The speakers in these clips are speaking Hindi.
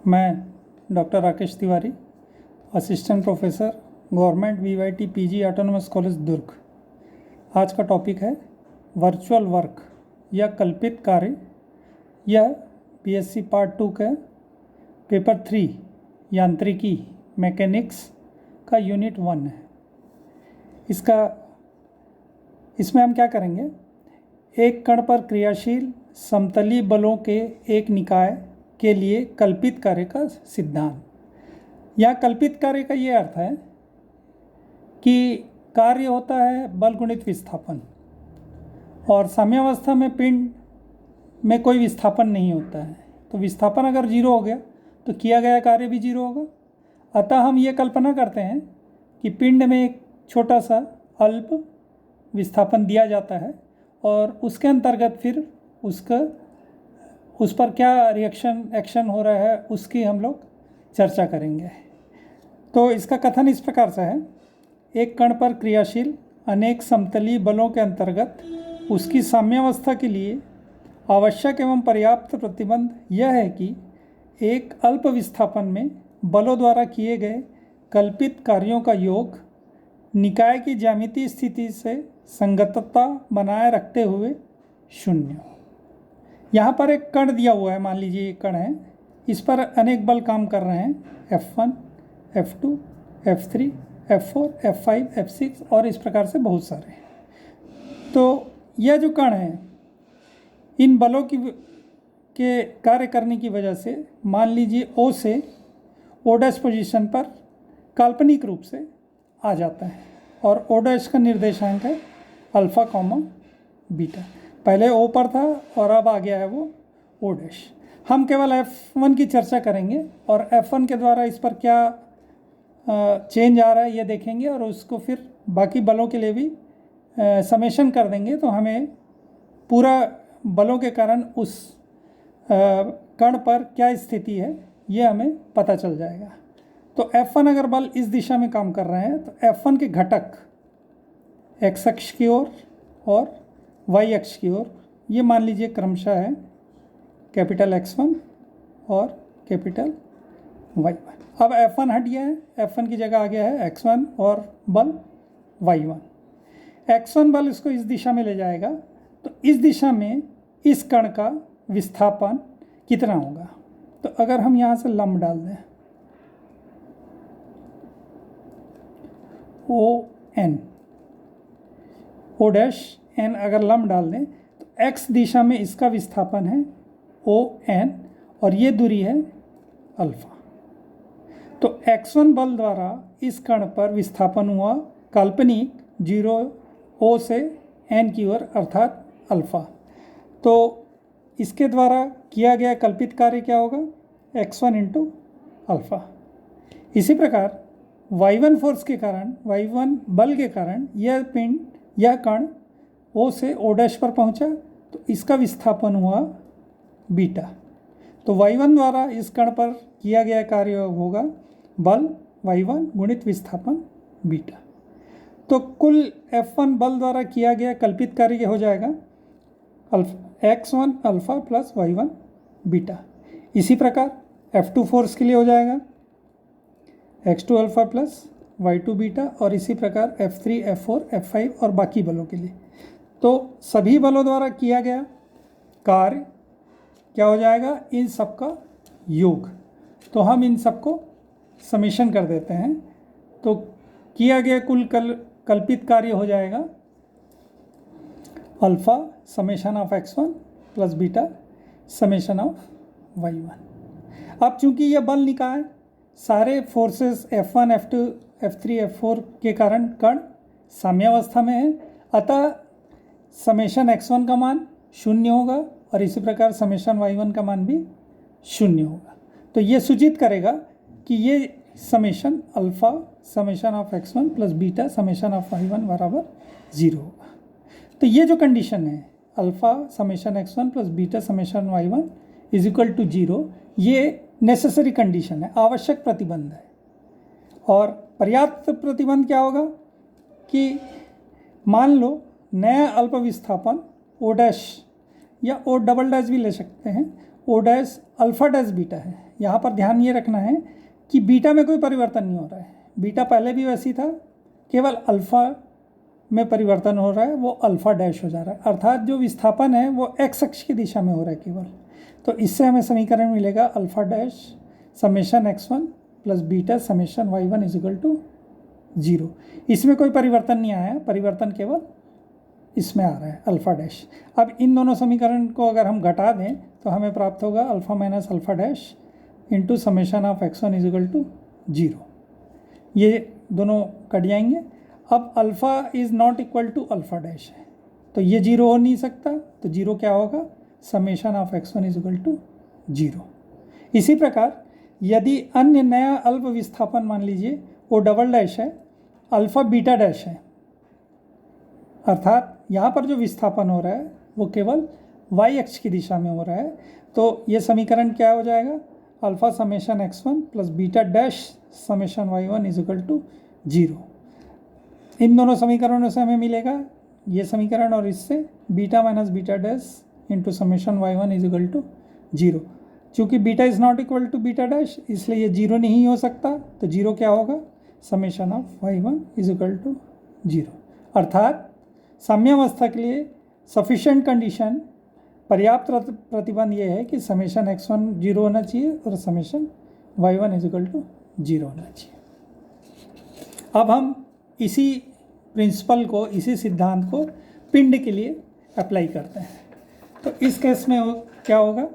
मैं doctor Rakesh Tiwari, assistant professor, government VYT PG autonomous college Durg. आज का टॉपिक है वर्चुअल वर्क या कल्पित कार्य। यह BSc पार्ट 2 का पेपर 3 यांत्रिकी मैकेनिक्स का यूनिट 1 है। इसमें हम क्या करेंगे, एक कण पर क्रियाशील समतली बलों के एक निकाय के लिए कल्पित कार्य का सिद्धांत। यहाँ कल्पित कार्य का ये अर्थ है कि कार्य होता है बल गुणित विस्थापन, और साम्यावस्था में पिंड में कोई विस्थापन नहीं होता है। तो विस्थापन अगर जीरो हो गया तो किया गया कार्य भी जीरो होगा। अतः हम ये कल्पना करते हैं कि पिंड में एक छोटा सा अल्प विस्थापन दिया जाता है और उसके अंतर्गत फिर उस पर क्या एक्शन हो रहा है उसकी हम लोग चर्चा करेंगे। तो इसका कथन इस प्रकार से है, एक कण पर क्रियाशील अनेक समतली बलों के अंतर्गत उसकी साम्यावस्था के लिए आवश्यक एवं पर्याप्त प्रतिबंध यह है कि एक अल्प विस्थापन में बलों द्वारा किए गए कल्पित कार्यों का योग निकाय की ज्यामितीय स्थिति से संगतता बनाए रखते हुए शून्य हो। यहाँ पर एक कण दिया हुआ है, मान लीजिए एक कण है, इस पर अनेक बल काम कर रहे हैं, F1, F2, F3, F4, F5, F6 और इस प्रकार से बहुत सारे। तो यह जो कण है, इन बलों के कार्य करने की वजह से मान लीजिए O से O' पोजीशन पर काल्पनिक रूप से आ जाता है, और O' का निर्देशांक है अल्फ़ा कॉमा बीटा। पहले O पर था और अब आ गया है वो O'। हम केवल F1 की चर्चा करेंगे और F1 के द्वारा इस पर क्या चेंज आ रहा है ये देखेंगे, और उसको फिर बाकी बलों के लिए भी समेशन कर देंगे। तो हमें पूरा बलों के कारण उस कण पर क्या स्थिति है ये हमें पता चल जाएगा। तो F1 अगर बल इस दिशा में काम कर रहे हैं तो F1 के घटक x अक्ष की ओर और y अक्ष की ओर, ये मान लीजिए क्रमशः है कैपिटल X1 और कैपिटल Y1। अब F1 हट गया है, F1 की जगह आ गया है X1 और बल Y1। X1 बल इसको इस दिशा में ले जाएगा, तो इस दिशा में इस कण का विस्थापन कितना होगा। तो अगर हम यहाँ से लंब डाल दें ON अगर लंब डाल दें तो x दिशा में इसका विस्थापन है ON और ये दूरी है अल्फा। तो x1 बल द्वारा इस कण पर विस्थापन हुआ काल्पनिक 0 O से N की ओर अर्थात अल्फा। तो इसके द्वारा किया गया कल्पित कार्य क्या होगा, x1 इंटू अल्फा। इसी प्रकार y1 फोर्स के कारण, y1 बल के कारण यह कण O से O' पर पहुंचा, तो इसका विस्थापन हुआ बीटा। तो y1 द्वारा इस कण पर किया गया कार्य होगा बल y1 गुणित विस्थापन बीटा। तो कुल F1 बल द्वारा किया गया कल्पित कार्य हो जाएगा x1 alpha plus y1 beta. इसी प्रकार F2 फोर्स के लिए हो जाएगा x2 alpha plus y2 beta, और इसी प्रकार F3, F4, F5 और बाकी बलों के लिए। तो सभी बलों द्वारा किया गया कार्य क्या हो जाएगा, इन सब का योग। तो हम इन सबको समेशन कर देते हैं, तो किया गया कुल कल्पित कार्य हो जाएगा alpha summation of x1 plus beta summation of y1। अब चूंकि यह बल निकाय सारे forces F1, F2, F3, F4 के कारण कण साम्यावस्था में है, अतः समेशन x1 का मान शून्य होगा और इसी प्रकार समेशन y1 का मान भी शून्य होगा। तो ये सूचित करेगा कि ये summation alpha summation of x1 plus beta summation of y1 बराबर 0 होगा। तो ये जो कंडीशन है alpha summation x1 plus beta summation y1 is equal to 0, ये नेसेसरी कंडीशन है, आवश्यक प्रतिबंध है। और पर्याप्त प्रतिबंध क्या होगा कि मान लो नया अल्प विस्थापन O' या O' भी ले सकते हैं, O dash alpha dash beta है। यहाँ पर ध्यान ये रखना है कि बीटा में कोई परिवर्तन नहीं हो रहा है, बीटा पहले भी वैसी था, केवल अल्फ़ा में परिवर्तन हो रहा है, वो अल्फ़ा डैश हो जा रहा है, अर्थात जो विस्थापन है वो एक्स अक्ष की दिशा में हो रहा है केवल। तो इससे हमें समीकरण मिलेगा alpha dash summation x1 plus beta summation y1 is equal to 0। इसमें कोई परिवर्तन नहीं आया, परिवर्तन केवल इसमें आ रहा है अल्फ़ा डैश। अब इन दोनों समीकरण को अगर हम घटा दें तो हमें प्राप्त होगा alpha minus alpha dash into summation of x1 is equal to 0। ये दोनों कट जाएंगे। अब alpha is not equal to alpha dash है, तो ये 0 हो नहीं सकता, तो 0 क्या होगा, summation of x1 is equal to 0। इसी प्रकार यदि अन्य नया अल्प विस्थापन मान लीजिए वो डबल डैश है, अल्फ़ा बीटा डैश है, अर्थात यहाँ पर जो विस्थापन हो रहा है वो केवल y अक्ष की दिशा में हो रहा है, तो ये समीकरण क्या हो जाएगा, alpha summation x1 plus beta dash summation y1 is equal to 0। इन दोनों समीकरणों से हमें मिलेगा ये समीकरण और इससे beta minus beta dash into summation y1 is equal to 0। चूँकि beta is not equal to beta dash इसलिए ये 0 नहीं हो सकता, तो 0 क्या होगा, summation of y1 is equal to 0। अर्थात साम्यावस्था के लिए सफिशेंट कंडीशन, पर्याप्त प्रतिबंध ये है कि समेशन x1 0 होना चाहिए और summation y1 is equal to 0 होना चाहिए। अब हम इसी प्रिंसिपल को, इसी सिद्धांत को पिंड के लिए अप्लाई करते हैं। तो इस केस में क्या होगा,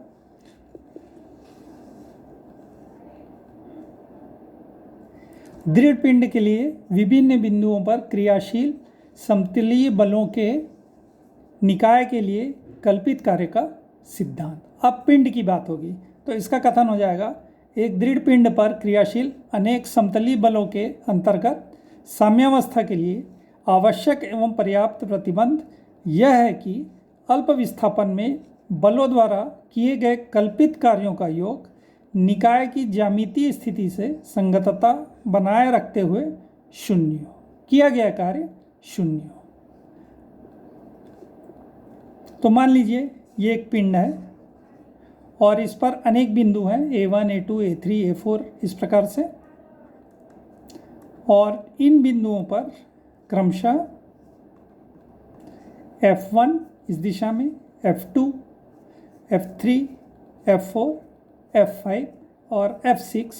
दृढ़ पिंड के लिए विभिन्न बिंदुओं पर क्रियाशील समतलीय बलों के निकाय के लिए कल्पित कार्य का सिद्धांत। अब पिंड की बात होगी तो इसका कथन हो जाएगा, एक दृढ़ पिंड पर क्रियाशील अनेक समतलीय बलों के अंतर्गत साम्यावस्था के लिए आवश्यक एवं पर्याप्त प्रतिबंध यह है कि अल्प विस्थापन में बलों द्वारा किए गए कल्पित कार्यों का योग निकाय की ज्यामितीय स्थिति से संगतता बनाए रखते हुए शून्य हो, किया गया कार्य शून्य हो। तो मान लीजिए ये एक पिंड है और इस पर अनेक बिंदु हैं A1, A2, A3, A4 इस प्रकार से, और इन बिंदुओं पर क्रमशः F1 इस दिशा में, F2, F3, F4, F5 और F6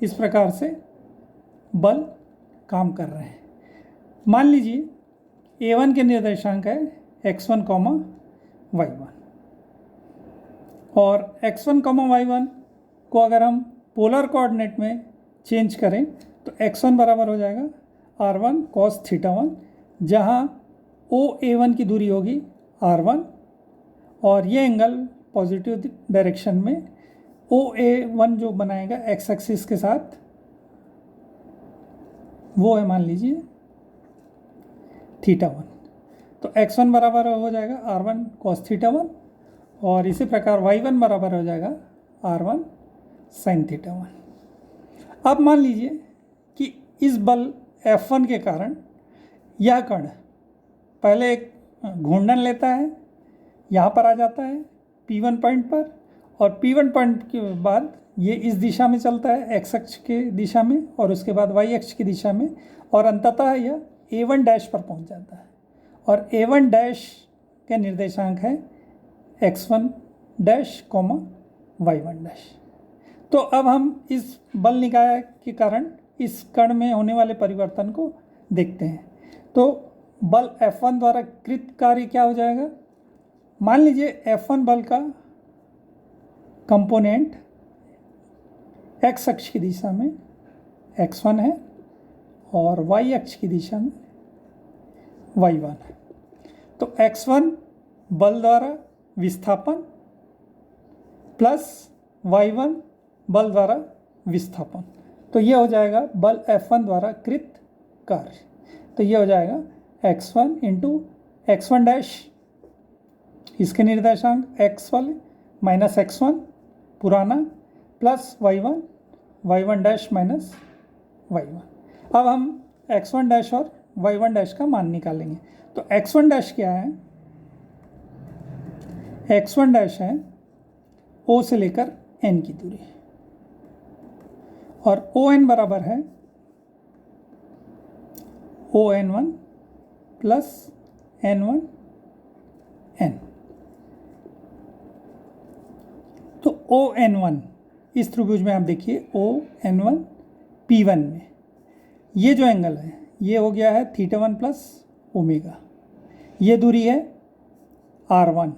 इस प्रकार से बल काम कर रहे हैं। मान लीजिए A1 के निर्देशांक है x1, y1 और x1, y1 को अगर हम पोलर कोऑर्डिनेट में चेंज करें तो x1 बराबर हो जाएगा r1 cos θ1, जहाँ OA1 की दूरी होगी r1 और ये एंगल पॉजिटिव डायरेक्शन में OA1 जो बनाएगा x एक्सिस के साथ वो है मान लीजिए θ1। तो x1 बराबर हो जाएगा r1 cos θ1 और इसी प्रकार y1 बराबर हो जाएगा r1 sin θ1। अब मान लीजिए कि इस बल F1 के कारण यह कण पहले एक घूर्णन लेता है, यहाँ पर आ जाता है P1 पॉइंट पर, और P1 पॉइंट के बाद ये इस दिशा में चलता है x अक्ष के दिशा में और उसके बाद y अक्ष की दिशा में, और अंततः यह A1 डैश पर पहुँच जाता है और A1 डैश के निर्देशांक है x1 डैश y1 डैश। तो अब हम इस बल निकाय के कारण इस कण में होने वाले परिवर्तन को देखते हैं। तो बल F1 द्वारा कृत कार्य क्या हो जाएगा, मान लीजिए F1 बल का कंपोनेंट x अक्ष की दिशा में x1 है और y अक्ष की दिशा में y1 है। तो x1 बल द्वारा विस्थापन प्लस y1 बल द्वारा विस्थापन, तो ये हो जाएगा बल F1 द्वारा कृत कार्य। तो ये हो जाएगा x1 इंटू x1 डैश, इसके निर्देशांक x वाले माइनस x1 पुराना plus y1 dash minus y1। अब हम x1 डैश और y1 डैश का मान निकालेंगे। तो x1 डैश क्या है, x1 डैश है O से लेकर N की दूरी, और ON बराबर है ON1 प्लस N1N। तो ON1 इस त्रिभुज में आप देखिए ON1 P1 में ये जो एंगल है ये हो गया है θ1 प्लस ओमेगा, ये दूरी है R1,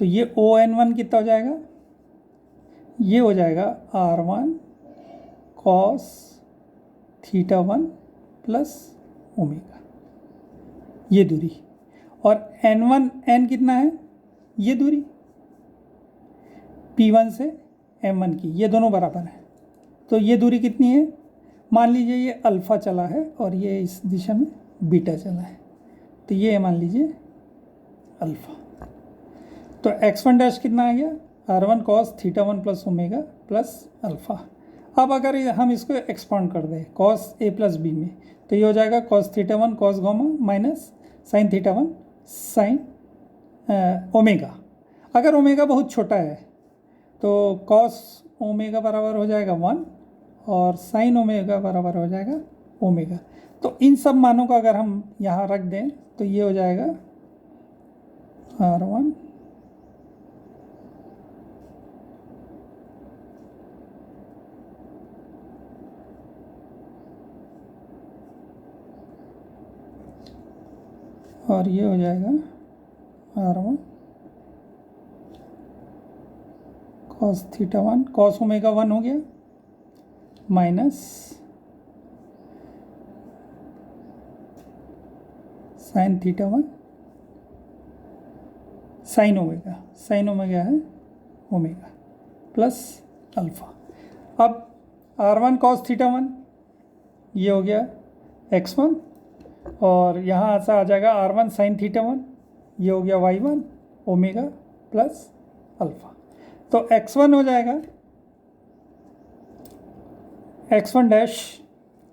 तो ये ON1 कितना हो जाएगा, ये हो जाएगा R1 cos θ1 प्लस ओमेगा, ये दूरी, और N1N कितना है, ये दूरी P1 से M1 की, ये दोनों बराबर हैं, तो ये दूरी कितनी है, मान लीजिए ये अल्फ़ा चला है और ये इस दिशा में बीटा चला है, तो ये मान लीजिए अल्फ़ा, तो x1 डैश कितना आ गया, R1 cos θ1 plus omega plus alpha. अब अगर हम इसको एक्सपांड कर दें cos A प्लस B में, तो ये हो जाएगा cos θ1 cos gamma minus sin θ1 sin omega. अगर ओमेगा बहुत छोटा है तो cos ओमेगा बराबर हो जाएगा 1 और sin ओमेगा बराबर हो जाएगा ओमेगा। तो इन सब मानों को अगर हम यहाँ रख दें तो ये हो जाएगा R1 और ये हो जाएगा R1 cos θ1 cos ओमेगा 1 हो गया माइनस sin θ1 sin ओमेगा है ओमेगा प्लस अल्फ़ा। अब R1 cos θ1 ये हो गया x1 और यहाँ से आ जाएगा R1 sin θ1, ये हो गया y1 ओमेगा प्लस अल्फ़ा। तो x1 हो जाएगा x1 डैश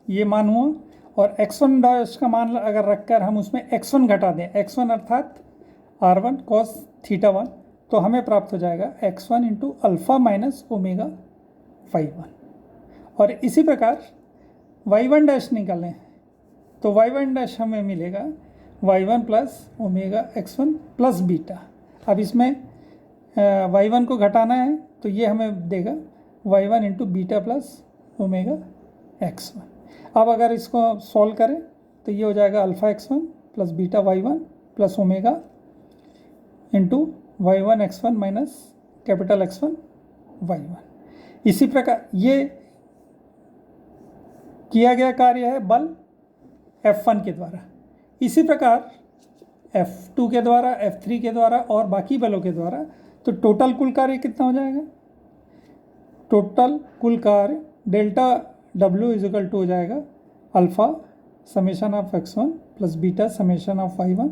ये मान हुआ, और x1 डैश का मान अगर रखकर हम उसमें x1 घटा दें, x1 अर्थात R1 cos θ1, तो हमें प्राप्त हो जाएगा x1 into alpha minus omega y1। और इसी प्रकार y1 डैश निकालें तो y1 डैश हमें मिलेगा y1 plus omega x1 plus beta. अब इसमें y1 को घटाना है तो ये हमें देगा y1 into beta plus omega x1। अब अगर इसको सॉल्व करें तो ये हो जाएगा alpha x1 plus beta y1 plus omega into y1 x1 minus capital X1 y1। इसी प्रकार ये किया गया कार्य है बल F1 के द्वारा। इसी प्रकार F2 के द्वारा, F3 के द्वारा और बाकी बलों के द्वारा, तो टोटल कुल कार्य कितना हो जाएगा, टोटल कुल कार्य delta W is equal to हो जाएगा alpha summation of x1 plus beta summation of y1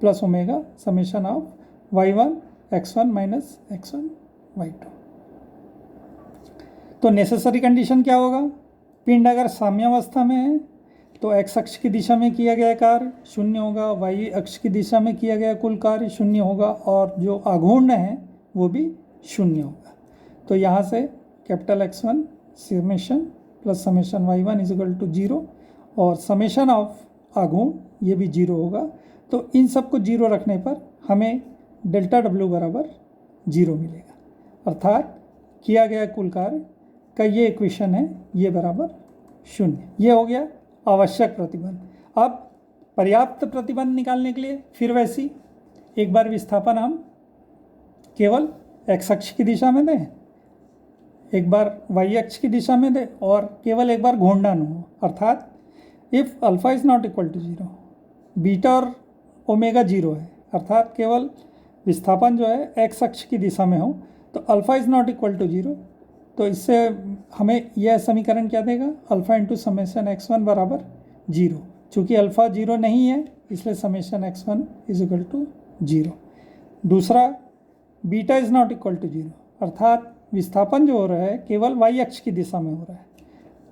plus omega summation of y1 x1 minus x1 y2। तो नेसेसरी कंडीशन क्या होगा, पिंड अगर साम्यावस्था में है तो x अक्ष की दिशा में किया गया कार्य शून्य होगा, y अक्ष की दिशा में किया गया कुल कार्य शून्य होगा, और जो आघूर्ण है वो भी शून्य होगा। तो यहाँ से capital X1 summation plus summation y1 is equal to 0 और समेशन ऑफ आघूर्ण ये भी 0 होगा। तो इन सब को 0 रखने पर हमें डेल्टा W बराबर 0 मिलेगा, अर्थात किया गया कुल कार्य का ये इक्वेशन है ये बराबर 0। ये हो गया आवश्यक प्रतिबंध। अब पर्याप्त प्रतिबंध निकालने के लिए फिर वैसी एक बार विस्थापन हम केवल x अक्ष की दिशा में दें, एक बार y अक्ष की दिशा में दें और केवल एक बार घूर्णन हो, अर्थात if alpha is not equal to 0, beta और ओमेगा 0 है, अर्थात केवल विस्थापन जो है x अक्ष की दिशा में हो, तो alpha is not equal to 0। तो इससे हमें यह समीकरण क्या देगा, अल्फ़ा इंटू समेशन x1 बराबर 0। चूँकि अल्फ़ा 0 नहीं है इसलिए summation x1 is equal to 0। दूसरा, beta is not equal to 0, अर्थात विस्थापन जो हो रहा है केवल y अक्ष की दिशा में हो रहा है,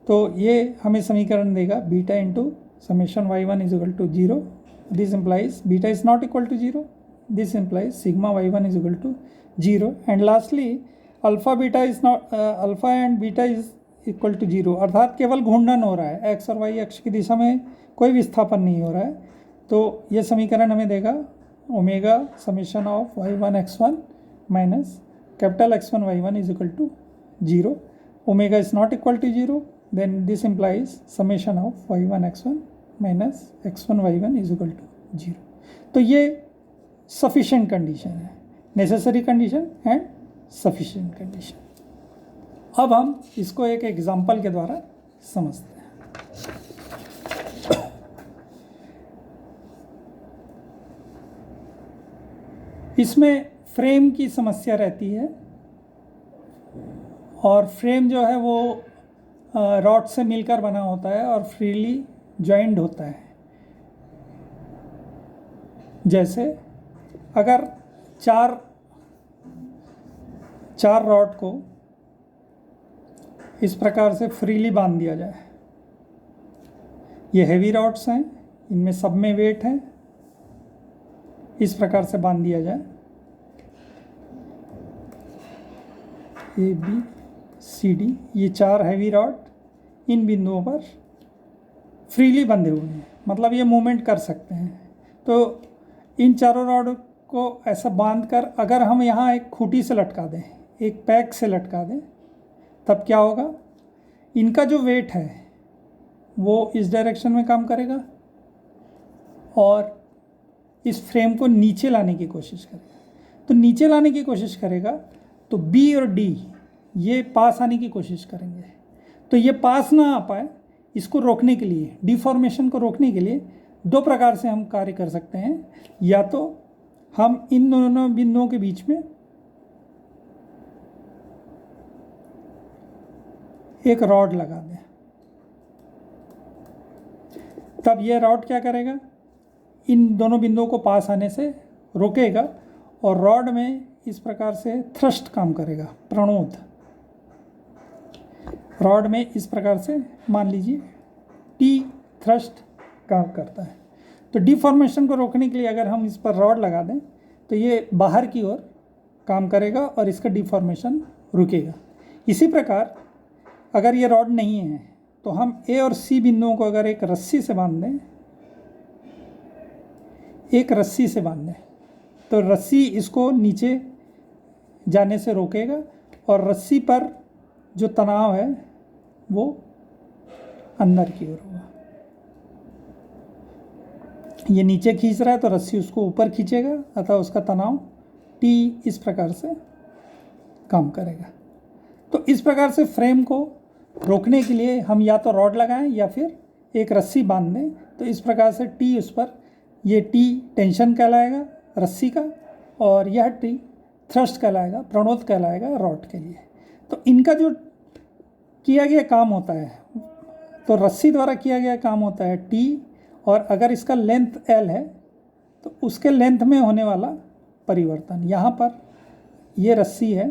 तो ये हमें समीकरण देगा beta into summation y1 is equal to 0। This implies beta is not equal to 0, this implies sigma y1 is equal to 0 and lastly alpha beta is not alpha and beta is equal to 0, अर्थात केवल घूर्णन हो रहा है, एक्स और वाई अक्ष की दिशा में कोई विस्थापन नहीं हो रहा है। तो ये समीकरण हमें देगा omega summation of y1 x1 minus capital X1 y1 is equal to 0। Omega is not equal to 0, then this implies summation of y1 x1 minus x1 y1 is equal to 0। तो ये सफिशिएंट कंडीशन है, necessary condition and sufficient condition. अब हम इसको एक एग्जाम्पल के द्वारा समझते हैं। इसमें फ्रेम की समस्या रहती है और फ्रेम जो है वो रॉड से मिलकर बना होता है और फ्रीली जॉइंड होता है। जैसे अगर चार रॉड को इस प्रकार से फ्रीली बांध दिया जाए, ये हैवी रॉड्स हैं, इनमें सब में वेट है, इस प्रकार से बांध दिया जाए, ए बी सी डी, ये चार हैवी रॉड इन बिंदुओं पर फ्रीली बंधे हुए हैं, मतलब ये मूवमेंट कर सकते हैं। तो इन चारों रॉड को ऐसा बांधकर अगर हम यहाँ एक खूंटी से लटका दें, एक पैक से लटका दें, तब क्या होगा, इनका जो वेट है वो इस डायरेक्शन में काम करेगा और इस फ्रेम को नीचे लाने की कोशिश करेगा। तो नीचे लाने की कोशिश करेगा तो बी और डी ये पास आने की कोशिश करेंगे। तो ये पास ना आ पाए, इसको रोकने के लिए, डिफॉर्मेशन को रोकने के लिए दो प्रकार से हम कार्य कर सकते हैं। या तो हम इन दोनों बिंदुओं के बीच में एक रॉड लगा दें, तब यह रॉड क्या करेगा, इन दोनों बिंदुओं को पास आने से रोकेगा और रॉड में इस प्रकार से थ्रस्ट काम करेगा, प्रणोद। रॉड में इस प्रकार से मान लीजिए टी थ्रस्ट काम करता है। तो डिफॉर्मेशन को रोकने के लिए अगर हम इस पर रॉड लगा दें तो ये बाहर की ओर काम करेगा और इसका डिफॉर्मेशन रुकेगा। इसी प्रकार अगर ये रॉड नहीं है तो हम ए और सी बिंदुओं को अगर एक रस्सी से बांध दें, एक रस्सी से बांध दें, तो रस्सी इसको नीचे जाने से रोकेगा और रस्सी पर जो तनाव है वो अंदर की ओर होगा। ये नीचे खींच रहा है तो रस्सी उसको ऊपर खींचेगा, अतः उसका तनाव टी इस प्रकार से काम करेगा। तो इस प्रकार से फ्रेम को रोकने के लिए हम या तो रॉड लगाएं या फिर एक रस्सी बांध दें। तो इस प्रकार से टी उस पर, ये टी टेंशन कहलाएगा रस्सी का और यह टी थ्रस्ट कहलाएगा, प्रणोद कहलाएगा रॉड के लिए। तो इनका जो किया गया काम होता है, तो रस्सी द्वारा किया गया काम होता है टी, और अगर इसका लेंथ एल है तो उसके लेंथ में होने वाला परिवर्तन, यहाँ पर ये रस्सी है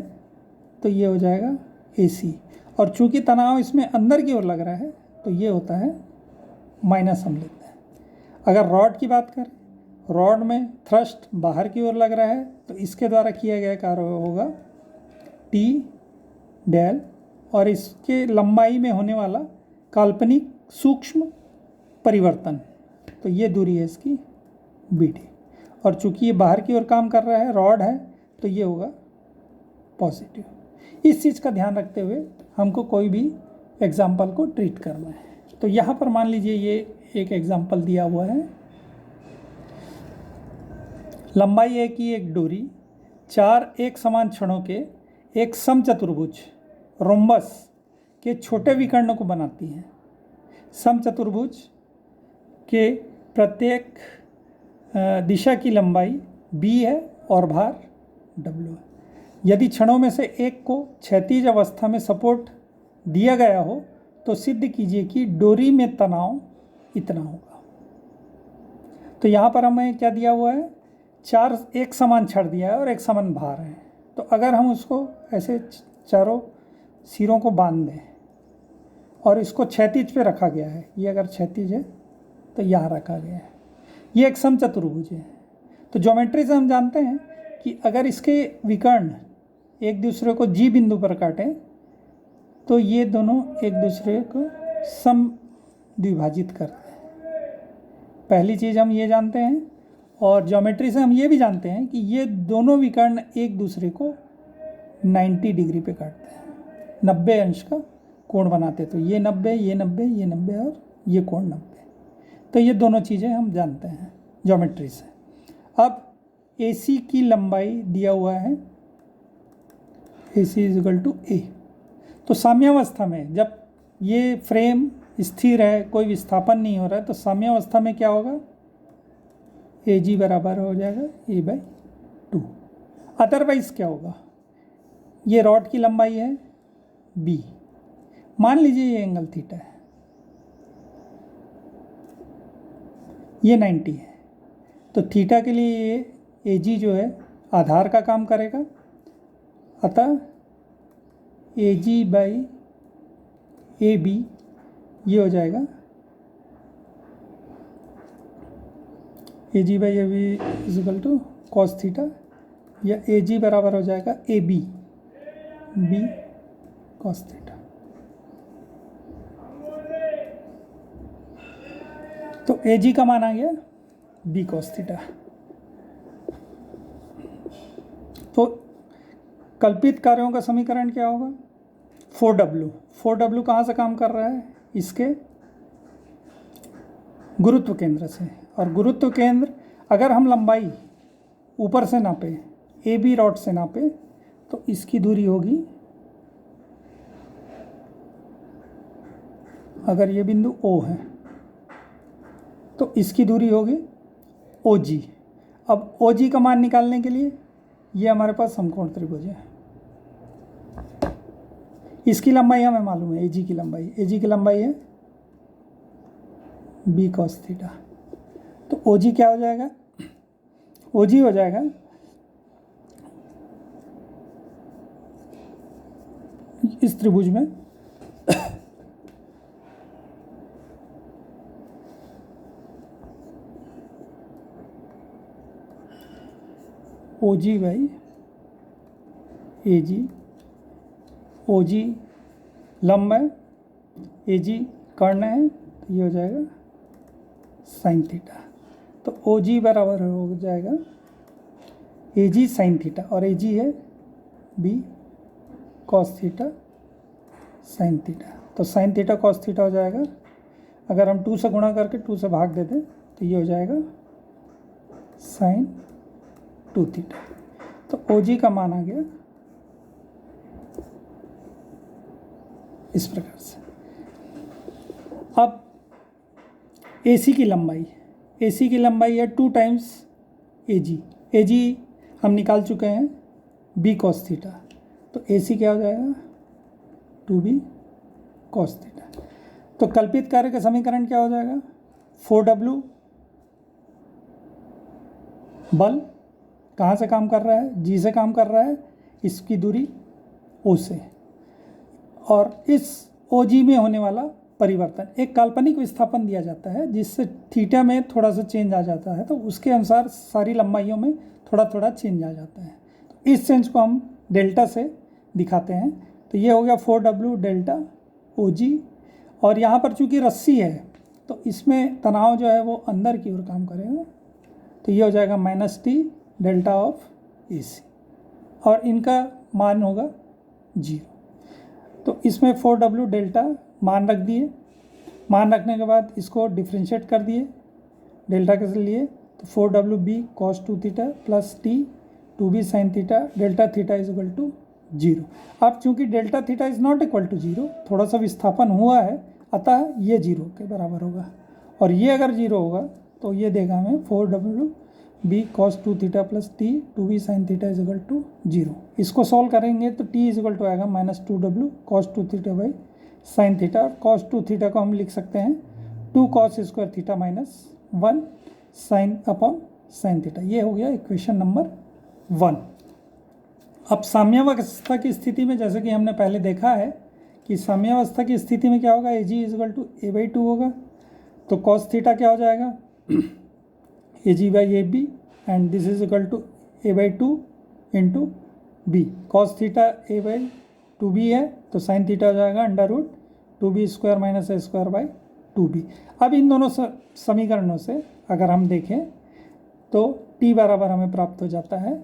तो ये हो जाएगा AC, और चूंकि तनाव इसमें अंदर की ओर लग रहा है तो ये होता है माइनस हम लेते हैं। अगर रॉड की बात करें, रॉड में थ्रस्ट बाहर की ओर लग रहा है तो इसके द्वारा किया गया कार्य होगा टी डेल, और इसके लंबाई में होने वाला काल्पनिक सूक्ष्म परिवर्तन, तो ये दूरी है इसकी BD, और चूंकि ये बाहर की ओर काम कर रहा है, रॉड है, तो ये होगा पॉजिटिव। इस चीज़ का ध्यान रखते हुए हमको कोई भी एग्जाम्पल को ट्रीट करना है। तो यहाँ पर मान लीजिए ये एक एग्जाम्पल दिया हुआ है, लंबाई ए की एक डोरी चार एक समान क्षणों के एक समचतुर्भुज रोम्बस के छोटे विकर्ण को बनाती है। समचतुर्भुज के प्रत्येक दिशा की लंबाई b है और भार w है। यदि क्षणों में से एक को क्षैतिज अवस्था में सपोर्ट दिया गया हो तो सिद्ध कीजिए कि डोरी में तनाव इतना होगा। तो यहाँ पर हमें क्या दिया हुआ है, चार एक समान छड़ दिया है और एक समान भार है। तो अगर हम उसको ऐसे चारों सिरों को बांध दें और इसको क्षैतिज पे रखा गया है, ये अगर क्षैतिज है तो यहाँ रखा गया है, ये एक समचतुर्भुज है। तो ज्योमेट्री से हम जानते हैं कि अगर इसके विकर्ण एक दूसरे को जी बिंदु पर काटें तो ये दोनों एक दूसरे को सम द्विभाजित करते हैं। पहली चीज़ हम ये जानते हैं, और ज्योमेट्री से हम ये भी जानते हैं कि ये दोनों विकर्ण एक दूसरे को 90 डिग्री पे काटते हैं, 90 अंश का कोण बनाते। तो ये 90, ये 90, ये 90 और ये कोण 90। तो ये दोनों चीज़ें हम जानते हैं ज्योमेट्री से। अब AC की लंबाई दिया हुआ है, AC = A। तो साम्यावस्था में जब ये फ्रेम स्थिर है, कोई विस्थापन नहीं हो रहा है, तो साम्यावस्था में क्या होगा, AG बराबर हो जाएगा A/2। अदरवाइज क्या होगा, ये रॉड की लंबाई है B, मान लीजिए ये एंगल थीटा है, ये 90 है, तो थीटा के लिए ये AG जो है आधार का काम करेगा, अतः AG/AB ये हो जाएगा AG/AB = cos थीटा, या AG बराबर हो जाएगा AB B cos थीटा। तो AG का मान आ गया B cos थीटा। तो कल्पित कार्यों का समीकरण क्या होगा, 4W। 4W कहाँ से काम कर रहा है, इसके गुरुत्व केंद्र से। और गुरुत्व केंद्र अगर हम लंबाई ऊपर से नापे, AB रॉड से नापे, तो इसकी दूरी होगी, अगर ये बिंदु O है तो इसकी दूरी होगी OG। अब OG का मान निकालने के लिए ये हमारे पास समकोण त्रिभुज है, इसकी लंबाई हमें मालूम है, AG की लंबाई, AG की लंबाई है B cos थीटा। तो OG क्या हो जाएगा, OG हो जाएगा इस त्रिभुज में OG/AG, OG लंब है, AG कर्ण है, तो ये हो जाएगा साइन थीटा। तो OG बराबर हो जाएगा AG साइन थीटा, और AG है B cos theta sine theta. तो साइन थीटा cos थीटा हो जाएगा, अगर हम 2 से गुणा करके 2 से भाग देते तो ये हो जाएगा साइन 2 थीटा। तो OG का मान आ गया इस प्रकार से। अब AC की लंबाई, AC की लंबाई है 2 टाइम्स AG। AG हम निकाल चुके हैं B cos थीटा, तो AC क्या हो जाएगा 2B cos थीटा। तो कल्पित कार्य का समीकरण क्या हो जाएगा, 4W बल कहाँ से काम कर रहा है, G से काम कर रहा है, इसकी दूरी O से, और इस OG में होने वाला परिवर्तन, एक काल्पनिक विस्थापन दिया जाता है जिससे थीटा में थोड़ा सा चेंज आ जाता है, तो उसके अनुसार सारी लंबाइयों में थोड़ा थोड़ा चेंज आ जाता है। तो इस चेंज को हम डेल्टा से दिखाते हैं। तो ये हो गया 4W डेल्टा OG, और यहाँ पर चूंकि रस्सी है तो इसमें तनाव जो है वो अंदर की ओर काम करेगा, तो ये हो जाएगा -T डेल्टा ऑफ AC, और इनका मान होगा 0। तो इसमें 4W डेल्टा मान रख दिए, मान रखने के बाद इसको डिफ्रेंशिएट कर दिए डेल्टा के लिए, तो 4WB cos 2 theta plus T 2B sine theta delta theta = 0। अब चूंकि delta theta is not equal to 0, थोड़ा सा विस्थापन हुआ है, अतः ये 0 के बराबर होगा, और ये अगर 0 होगा तो ये देगा हमें 4WB cos 2 theta plus T 2B sine theta = 0। इसको सॉल्व करेंगे तो T = आएगा -2W cos 2 theta by sine theta, और cos 2 थीटा को हम लिख सकते हैं 2 cos square theta -1 sine upon sine theta. ये हो गया इक्वेशन नंबर 1। अब साम्यावस्था की स्थिति में, जैसे कि हमने पहले देखा है कि साम्यावस्था की स्थिति में क्या होगा, AG = A/2 होगा, तो cos थीटा क्या हो जाएगा AG/AB, and this is equal to A/2 into B. Cos theta A by 2b है तो साइन थीटा हो जाएगा under root 2b square minus A square by 2b। अब इन दोनों समीकरणों से अगर हम देखें तो t बराबर हमें प्राप्त हो जाता है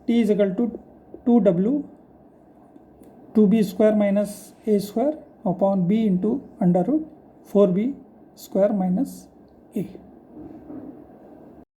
t is equal to 2w 2b square minus A square upon b into under root 4b square minus A.